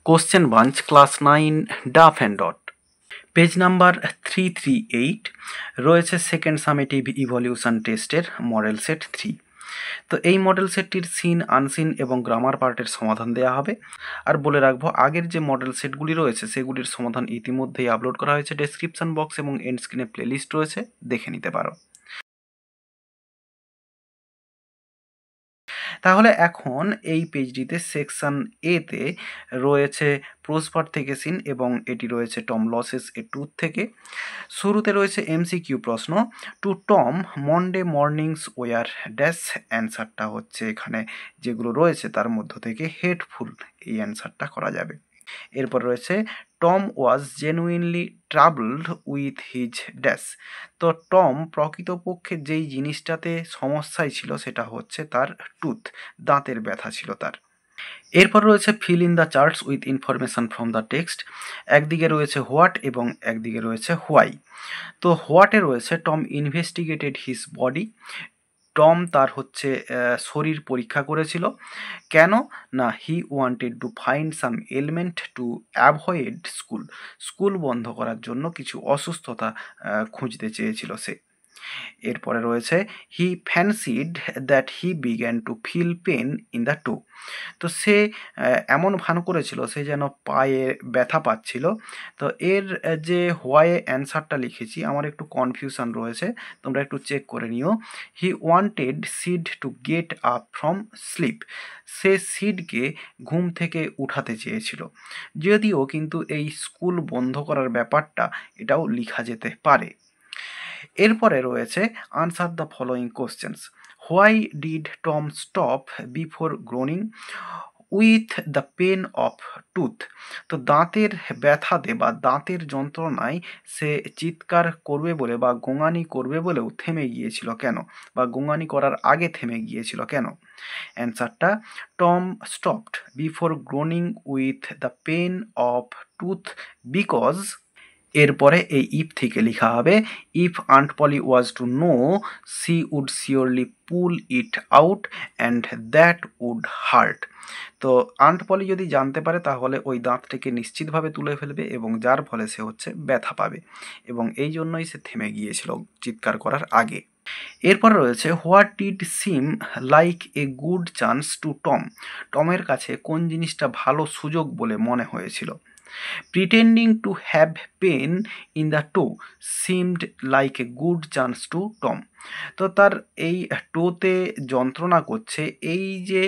Question bank class 9 Duff and Dutt, page number 338 রয়েছে second summative evaluation টেস্টের model set 3। তো এই মডেল সেটটির সিন, আনসিন এবং গ্রামার পার্টের সমাধান দেওয়া হবে। আর বলে রাখবো, আগের যে মডেল সেটগুলি রয়েছে সেগুলির সমাধান ইতিমধ্যেই আপলোড করা হয়েছে, ডেসক্রিপশন বক্স এবং এন্ড স্ক্রিনে প্লেলিস্ট রয়েছে, দেখে নিতে পারো। তাহলে এখন এই পেজটিতে সেকশন এতে রয়েছে প্রোসপার্ট থেকে সিন এবং এটি রয়েছে টম লসেস এ টুথ থেকে। শুরুতে রয়েছে এমসিকিউ প্রশ্ন, to Tom Monday mornings were dash. অ্যান্সারটা হচ্ছে এখানে যেগুলো রয়েছে তার মধ্য থেকে হেডফুল, এই অ্যান্সারটা করা যাবে। এরপর রয়েছে Tom was genuinely troubled with his dash. তো টম প্রকৃতপক্ষে যেই জিনিসটাতে সমস্যায় ছিল সেটা হচ্ছে তার টুথ, দাঁতের ব্যথা ছিল তার। এরপর রয়েছে fill in the charts with information from the text. একদিকে রয়েছে হোয়াট এবং একদিকে রয়েছে হোয়াই। তো হোয়াটে রয়েছে Tom investigated his body. Tom তার হচ্ছে শরীর পরীক্ষা করেছিল। কেন না, he wanted to find some element to avoid school. School বন্ধ করার জন্য কিছু অসুস্থতা খুঁজতে চেয়েছিল সে। এরপরে রয়েছে he fancied that he began to feel pain in the toe. তো সে এমন ভান করেছিল সে যেন পায়ে ব্যথা পাচ্ছিল। তো এর যে হোয়াই অ্যান্সারটা লিখেছি আমার একটু কনফিউশন রয়েছে, তোমরা একটু চেক করে নিও। He wanted Sid to get up from sleep. সে সিডকে ঘুম থেকে উঠাতে চেয়েছিল। যদিও কিন্তু এই স্কুল বন্ধ করার ব্যাপারটা এটাও লেখা যেতে পারে। এরপরে রয়েছে answer the following questions. Why did Tom stop before groaning with the pain of tooth. তো দাঁতের ব্যথাতে বা দাঁতের যন্ত্রণায় সে চিৎকার করবে বলে বা গোঙানি করবে বলেও থেমে গিয়েছিল কেন, বা গোঙানি করার আগে থেমে গিয়েছিল কেন? অ্যান্সারটা, Tom stopped before groaning with the pain of tooth because. এরপরে এই ইফ থেকে লেখা হবে, if aunt Polly was to know she would surely pull it out and that would hurt. তো আন্ট পলি যদি জানতে পারে তাহলে ওই দাঁতটিকে নিশ্চিতভাবে তুলে ফেলবে এবং যার ফলে সে হচ্ছে ব্যথা পাবে, এবং এই জন্যই সে থেমে গিয়েছিল চিৎকার করার আগে। এরপর রয়েছে what did seem like a good chance to Tom. টমের কাছে কোন জিনিসটা ভালো সুযোগ বলে মনে হয়েছিল? Pretending to have pain in the toe seemed like a good chance to Tom. তো তার এই টোতে যন্ত্রণা করছে, এই যে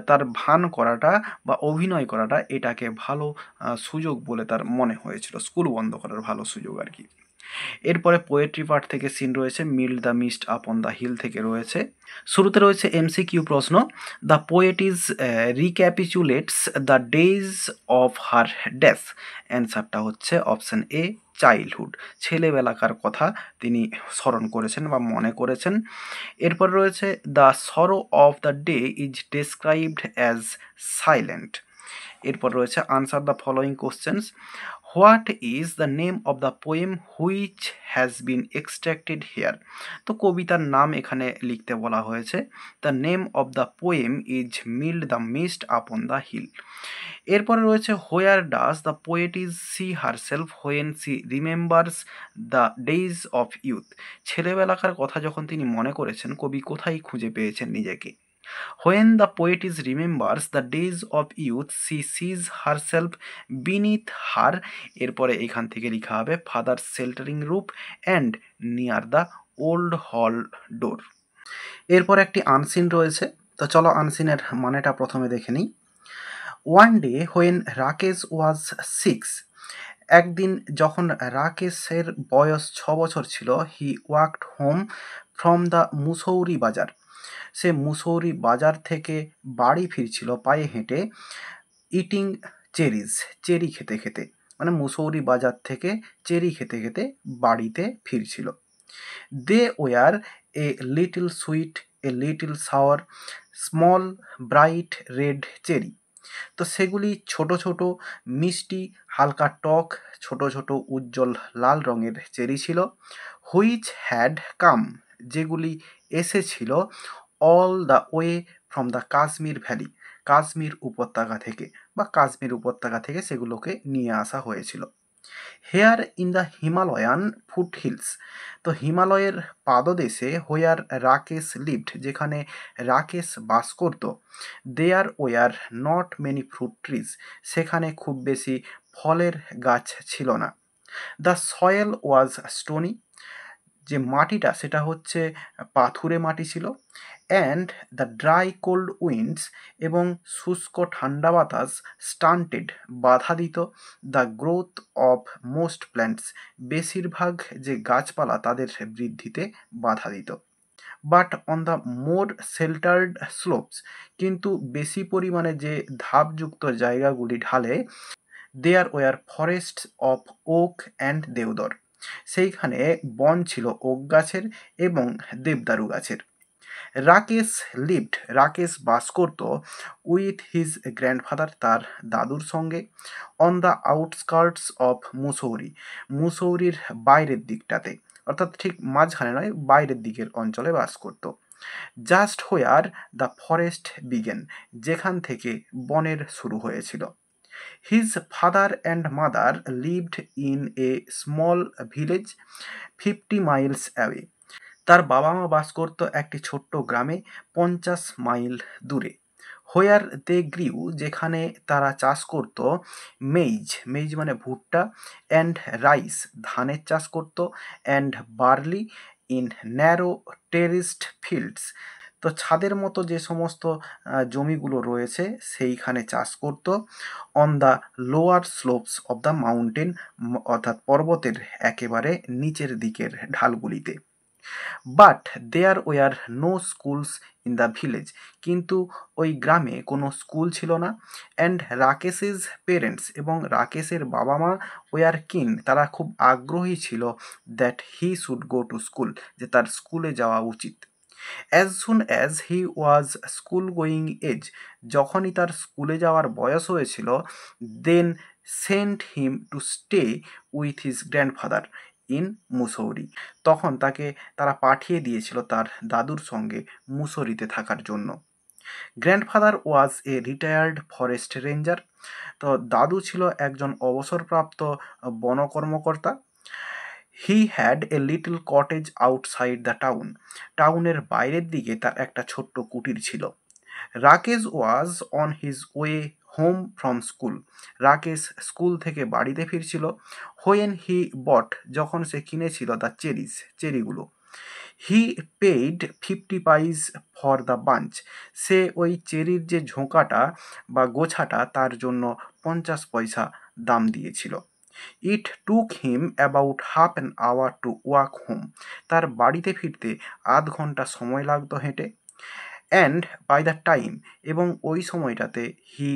তার ভান করাটা বা অভিনয় করাটা এটাকে ভালো সুযোগ বলে তার মনে হয়েছিল, স্কুল বন্ধ করার ভালো সুযোগ আর কি। এরপরে পোয়েট্রি পার্ট থেকে সিন রয়েছে, mild the mist upon the hill থেকে রয়েছে। শুরুতে রয়েছে এমসিকিউ প্রশ্ন, the poet is recapitulates the days of her death. অ্যান্সারটা হচ্ছে অপশন এ, চাইল্ডহুড, ছেলেবেলাকার কথা তিনি স্মরণ করেছেন বা মনে করেছেন। এরপর রয়েছে the sorrow of the day is described as silent. এরপর রয়েছে answer the following questions. What is the name of the poem which has been extracted here. তো কবিতার নাম এখানে লিখতে বলা হয়েছে। The name of the poem is mild the mist upon the hill. এরপরে রয়েছে where does the poet is she herself when she remembers the days of youth. ছেলেবেলাকার কথা যখন তিনি মনে করেছেন কবি কোথায় খুঁজে পেয়েছেন নিজেকে? When the poetess remembers the days of youth, she sees herself beneath her. এরপরে এখান থেকে লেখা হবে ফাদার শেল্টারিং রুপ অ্যান্ড নিয়ার দ্য ওল্ড হল ডোর। এরপর একটি আনসিন রয়েছে, তো চলো আনসিনের মানেটা প্রথমে দেখে নিই। One day when Rakesh was 6। একদিন যখন রাকেশের বয়স 6 বছর ছিল, he walked home from the Mussoorie bazaar. সে মুসৌরি বাজার থেকে বাড়ি ফিরছিল পায়ে হেঁটে, ইটিং চেরিজ, চেরি খেতে খেতে, মানে মুসৌরি বাজার থেকে চেরি খেতে খেতে বাড়িতে ফিরছিল। They were a little sweet, a little sour, small bright red cherry. তো সেগুলি ছোট ছোট মিষ্টি, হালকা টক, ছোট ছোট উজ্জ্বল লাল রঙের চেরি ছিল। হুইচ হ্যাড কাম, যেগুলি এসেছিল all the way from the Kashmir valley, Kashmir উপত্যকা থেকে বা কাশ্মীর উপত্যকা থেকে সেগুলোকে নিয়ে আসা হয়েছিল। Here in the Himalayan foothills, তো হিমালয়ের পাদদেশে হোয়ার রাকেশ লিভড, যেখানে রাকেশ বাস করত, there were not many fruit trees, সেখানে খুব বেশি ফলের গাছ ছিল না। দ্য সয়েল ওয়াজ স্টোনি, যে মাটিটা সেটা হচ্ছে পাথুরে মাটি ছিল। And the dry cold winds, এবং শুষ্ক ঠান্ডা বাতাস স্টান্টেড বাধা দিত the growth of most plants, বেশিরভাগ যে গাছপালা তাদের বৃদ্ধিতে বাধা দিত। But on the more sheltered slopes, কিন্তু বেশি পরিমাণে যে ধাপযুক্ত জায়গাগুলি ঢালে, there were forests of oak and deodar, সেইখানে বন ছিল ওক গাছের এবং দেবদারু গাছের। রাকেশ লিভড, রাকেশ বাস করত উইথ হিজ গ্র্যান্ডফাদার, তার দাদুর সঙ্গে, on the outskirts of Mussoorie, মুসৌরির বাইরের দিকটাতে, অর্থাৎ ঠিক মাঝখানে নয়, বাইরের দিকের অঞ্চলে বাস করত। Just where the forest began, যেখান থেকে বনের শুরু হয়েছিল। His father and mother lived in a small village 50 miles away, তার বাবা মা বাস করত একটি ছোট্ট গ্রামে 50 মাইল দূরে। হোয়ার দে গ্রিউ, যেখানে তারা চাষ করত, মেইজ, মেইজ মানে ভুট্টা, অ্যান্ড রাইস, ধানের চাষ করত, and barley in narrow terraced fields, তো ছাদের মতো যে সমস্ত জমিগুলো রয়েছে সেইখানে চাষ করত। On the lower slopes of the mountain, অর্থাৎ পর্বতের একেবারে নিচের দিকের ঢালগুলিতে। But there were no schools in the village, কিন্তু ওই গ্রামে কোনো স্কুল ছিল না। অ্যান্ড রাকেশেস পেরেন্টস, এবং রাকেশের বাবা মা ওয়ার কিন, তারা খুব আগ্রহী ছিল that he should go to school, যে তার স্কুলে যাওয়া উচিত। As soon as he was school going age, যখনই তার স্কুলে যাওয়ার বয়স হয়েছিল, then sent him to stay with his grandfather in Mussoorie, তখন তাকে তারা পাঠিয়ে দিয়েছিল তার দাদুর সঙ্গে মুসৌরিতে থাকার জন্য। Grandfather was a retired forest ranger, তো দাদু ছিল একজন অবসরপ্রাপ্ত বন কর্মকর্তা। He had a little cottage outside the town, টাউনের বাইরের দিকে তার একটা ছোট্ট কুটির ছিল। Rakesh was on his way home from school, Rakesh school থেকে বাড়িতে ফিরছিল। হোয়েন হি বট, যখন সে কিনেছিল দ্য চেরিজ, চেরিগুলো। He paid 50 paise for the bunch, সে ওই চেরির যে ঝোঁকাটা বা গোছাটা তার জন্য 50 পয়সা দাম দিয়েছিল। It took him about half an hour to walk home, তার বাড়িতে ফিরতে আধ ঘন্টা সময় লাগতো হেঁটে। অ্যান্ড বাই দ্য টাইম, এবং ওই সময়টাতে হি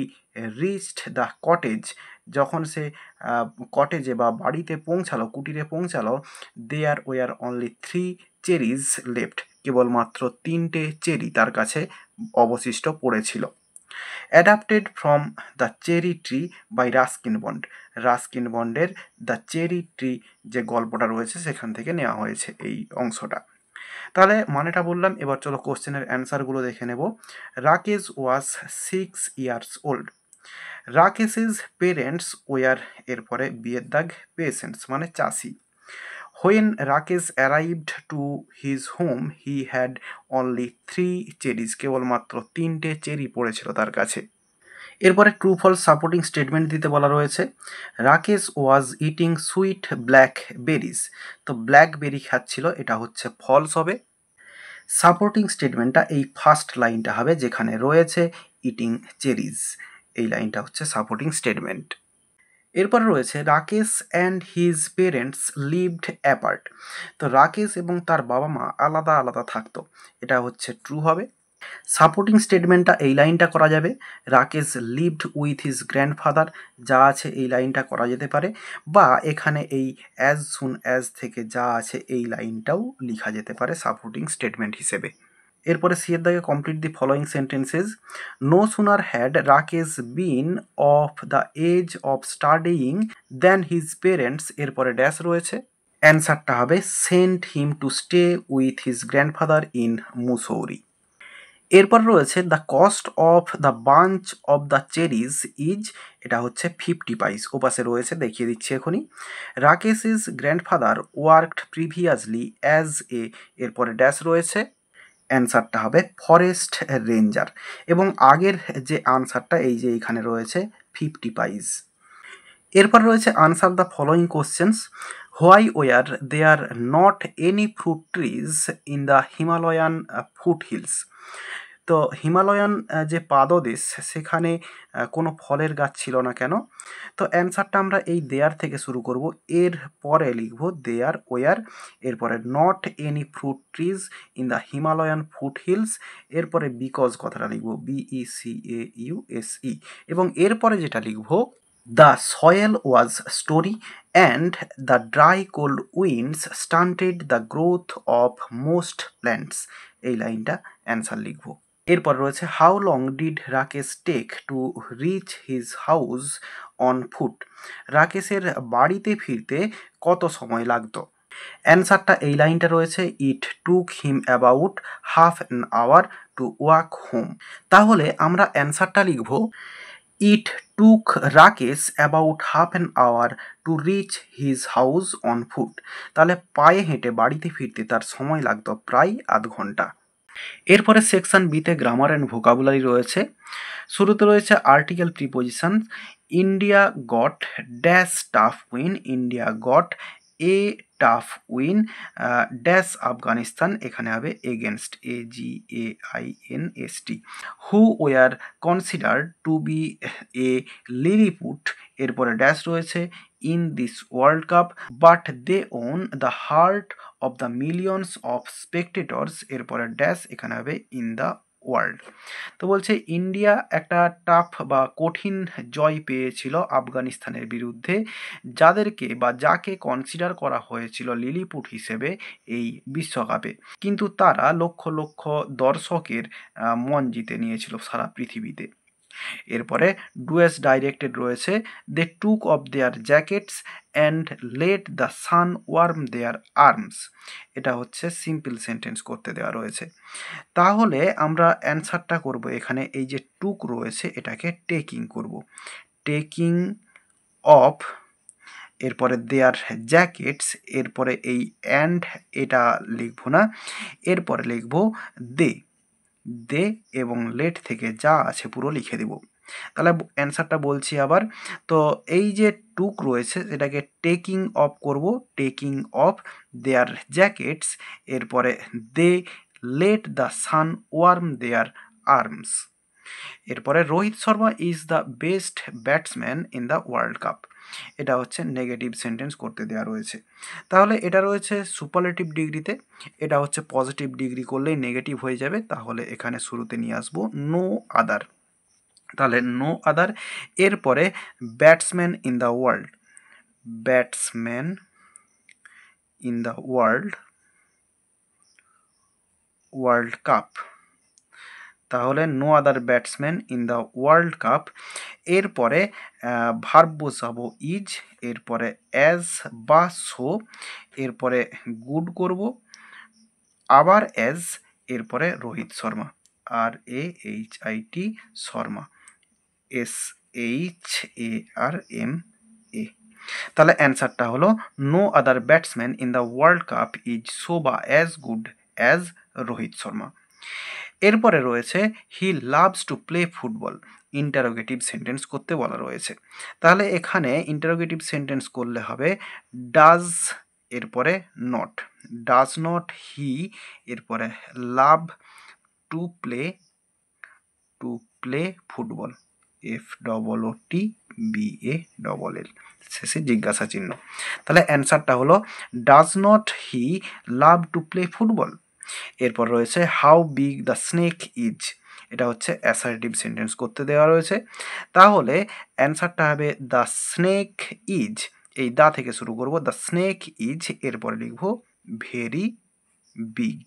রিচড দ্য কটেজ, যখন সে কটেজে বা বাড়িতে পৌঁছালো, কুটিরে পৌঁছালো, there were only 3 cherries left, কেবলমাত্র 3টে চেরি তার কাছে অবশিষ্ট পড়েছিল। Adapted from the cherry tree by Ruskin Bond, Ruskin বন্ডের দ্য চেরি ট্রি যে গল্পটা রয়েছে সেখান থেকে নেওয়া হয়েছে এই অংশটা। তাহলে মানেটা বললাম, এবার চলো কোশ্চেনের অ্যান্সারগুলো দেখে নেব। Rakesh was 6 years old, রাকেশের parents war, এরপরে বিয়ের দাগ পেশেন্টস মানে চাষি। When Rakesh arrived to his home he had only 3 cherries, কেবলমাত্র 3টে চেরি পড়েছিল তার কাছে। এরপরে ট্রু ফলস সাপোর্টিং স্টেটমেন্ট দিতে বলা রয়েছে। Rakesh was eating sweet black berries, তো ব্ল্যাকবেরি খাচ্ছিল, এটা হচ্ছে ফলস হবে। সাপোর্টিং স্টেটমেন্টটা এই ফার্স্ট লাইনটা হবে, যেখানে রয়েছে ইটিং চেরিজ, এই লাইনটা হচ্ছে সাপোর্টিং স্টেটমেন্ট। এরপরে রয়েছে Rakesh and his parents lived apart, তো রাকেশ এবং তার বাবা মা আলাদা আলাদা থাকতো, এটা হচ্ছে ট্রু হবে। সাপোর্টিং স্টেটমেন্টটা এই লাইনটা করা যাবে, Rakesh lived with his grandfather, যা আছে এই লাইনটা করা যেতে পারে, বা এখানে এই অ্যাজ সুন অ্যাজ থেকে যা আছে এই লাইনটাও লেখা যেতে পারে সাপোর্টিং স্টেটমেন্ট হিসেবে। এরপরে সি এর দাগে complete the following sentences. No sooner had Rakesh been of the age of studying then his parents, এরপরে ড্যাশ রয়েছে, অ্যান্সারটা হবে sent him to stay with his grandfather in Mussoorie. এরপর রয়েছে the cost of the bunch of the cherries is, এটা হচ্ছে 50 পাইস। ওপাশে রয়েছে, দেখিয়ে দিচ্ছি এখনই। Rakesh is grandfather worked previously as a, এরপরে ড্যাশ রয়েছে, অ্যান্সারটা হবে ফরেস্ট রেঞ্জার। এবং আগের যে আনসারটা এই যে এইখানে রয়েছে 50 পাইস। এরপর রয়েছে answer the following questions. Why were there not any fruit trees in the Himalayan foothills. তো হিমালয়ান যে পাদদেশ সেখানে কোনো ফলের গাছ ছিল না কেন? তো অ্যান্সারটা আমরা এই দেয়ার থেকে শুরু করব, এর পরে লিখব দেয়ার ওয়ার, এরপরে not any fruit trees in the Himalayan foothills, এরপরে বিকজ কথাটা লিখব BECAUSE, এবং এরপরে যেটা লিখব the soil was stony and the dry cold winds stunted the growth of most plants, এই লাইনটা অ্যান্সার লিখব। এরপর রয়েছে how long did Rakesh take to reach his house on foot. রাকেশের বাড়িতে ফিরতে কত সময় লাগতো? অ্যান্সারটা এই লাইনটা রয়েছে, it took him about half an hour to walk home. তাহলে আমরা অ্যান্সারটা লিখব it took Rakesh about half an hour to reach his house on foot. তাহলে পায়ে হেঁটে বাড়িতে ফিরতে তার সময় লাগতো প্রায় আধ ঘন্টা। এরপরে সেকশন বিতে গ্রামার অ্যান্ড ভোকাবুলারি রয়েছে। শুরুতে রয়েছে article preposition. India got dash tough win, India got a tough win dash Afghanistan, এখানে হবে against AGAINST। Who were consider to be a Lilliput, এরপরে ড্যাশ রয়েছে in this world cup, but they won the heart of the millions of spectators, এরপরে dash, এখানে হবে in the world. তো বলছে India একটা টাফ বা কঠিন জয় পেয়েছিল আফগানিস্তানের বিরুদ্ধে, যাদেরকে বা যাকে কনসিডার করা হয়েছিল লিলিপুট হিসেবে এই বিশ্বকাপে, কিন্তু তারা লক্ষ লক্ষ দর্শকের মন জিতে নিয়েছিল সারা পৃথিবীতে। এরপরে ডুয়েস ডাইরেক্টেড রয়েছে, they took off their jackets and let the sun warm their arms, এটা হচ্ছে সিম্পল সেন্টেন্স করতে দেওয়া রয়েছে। তাহলে আমরা অ্যান্সারটা করব, এখানে এই যে টুক রয়েছে এটাকে টেকিং করব, টেকিং অফ, এরপরে দেয়ার জ্যাকেটস, এরপরে এই অ্যান্ড এটা লিখব না, এরপরে লিখব দে, দে এবং লেট থেকে যা আছে পুরো লিখে দেব। তাহলে অ্যান্সারটা বলছি আবার, তো এই যে টুক রয়েছে এটাকে টেকিং অফ করব, টেকিং অফ দেয়ার জ্যাকেটস, এরপরে they let the sun warm their arms. এরপরে Rohit Sharma is the best batsman in the world cup, এটা হচ্ছে নেগেটিভ সেন্টেন্স করতে দেওয়া রয়েছে। তাহলে এটা রয়েছে সুপারলেটিভ ডিগ্রিতে, এটা হচ্ছে পজিটিভ ডিগ্রি করলেই নেগেটিভ হয়ে যাবে, তাহলে এখানে শুরুতে নিয়ে আসবো নো আদার, তাহলে নো আদার। এরপরে batsman in the world, batsman in the world cup, তাহলে no other batsman in the world cup. এরপরে ভার্ব বসাবো ইজ, এরপরে অ্যাজ বা সো, এরপরে গুড করব, আবার অ্যাজ, এরপরে রোহিত শর্মা, RAHIT শর্মা, SHARMA। তাহলে অ্যান্সারটা হলো no other batsman in the world cup is so বা as good as Rohit Sharma. এরপরে রয়েছে he loves to play football, interrogative sentence করতে বলা রয়েছে। তাহলে এখানে ইন্টারোগেটিভ সেন্টেন্স করলে হবে ডাজ, এরপরে নট, ডাজ নট হি, এরপরে love to play football, FOOTBALL, শেষে জিজ্ঞাসা চিহ্ন। তাহলে অ্যান্সারটা হলো does not he love to play football. এরপর রয়েছে how big the snake is, এটা হচ্ছে অ্যাসার্টিভ সেন্টেন্স করতে দেওয়া রয়েছে। তাহলে অ্যান্সারটা হবে দ্য স্নেক ইজ, এই দা থেকে শুরু করব, দ্য স্নেক ইজ, এরপরে লিখব ভেরি বিগ,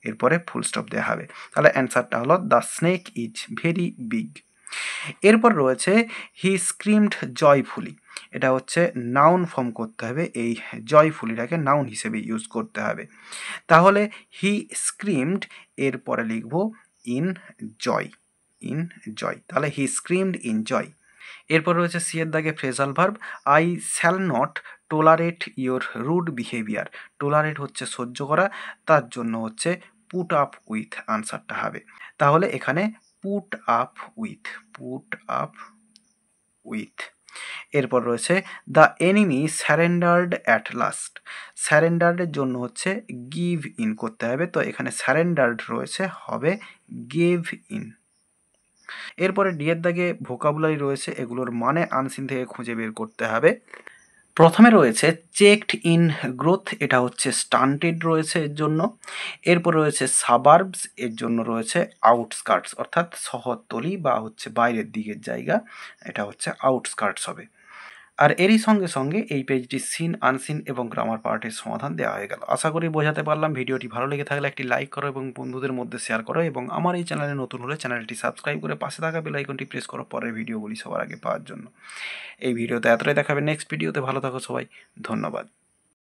এরপরে ফুল স্টপ দেওয়া হবে। তাহলে অ্যান্সারটা হলো the snake is very big. এরপর রয়েছে হি স্ক্রিমড জয়ফুলি, এটা হচ্ছে নাউন ফর্ম করতে হবে, এই জয়ফুলিটাকে নাউন হিসেবে ইউজ করতে হবে। তাহলে হি স্ক্রিমড, এরপরে লিখব ইন জয়, ইন জয়, তাহলে হি স্ক্রিমড ইন জয়। এরপর রয়েছে সি এর দাগে phrasal verb, I shall not tolerate your rude behaviour. Tolerate হচ্ছে সহ্য করা, তার জন্য হচ্ছে পুট আপ উইথ আনসারটা হবে। তাহলে এখানে put up with, put up with. এরপর রয়েছে দ্য এনিমি স্যারেন্ডার্ড অ্যাট লাস্ট। স্যারেন্ডার্ডের জন্য হচ্ছে গিভ ইন করতে হবে, তো এখানে স্যারেন্ডার্ড রয়েছে, হবে গেভ ইন। এরপরে ডি এর দাগে ভোকাবুলারি রয়েছে, এগুলোর মানে আনসিন থেকে খুঁজে বের করতে হবে। প্রথমে রয়েছে চেকড ইন গ্রোথ, এটা হচ্ছে স্টান্টেড রয়েছে এর জন্য। এরপর রয়েছে সাবার্বস, এর জন্য রয়েছে আউটস্কার্টস, অর্থাৎ শহরতলি বা হচ্ছে বাইরের দিকের জায়গা, এটা হচ্ছে আউটস্কার্টস হবে। আর এরই সঙ্গে সঙ্গে এই পেজটি সিন, আনসিন এবং গ্রামার পার্টের সমাধান দেওয়া হয়ে গেল। আশা করি বোঝাতে পারলাম। ভিডিওটি ভালো লেগে থাকলে একটি লাইক করো এবং বন্ধুদের মধ্যে শেয়ার করো, এবং আমার এই চ্যানেলে নতুন হলে চ্যানেলটি সাবস্ক্রাইব করে পাশে থাকা বেল আইকনটি প্রেস করো পরের ভিডিওগুলি সবার আগে পাওয়ার জন্য। এই ভিডিওতে এতটাই, দেখাবে নেক্সট ভিডিওতে। ভালো থাকো সবাই, ধন্যবাদ।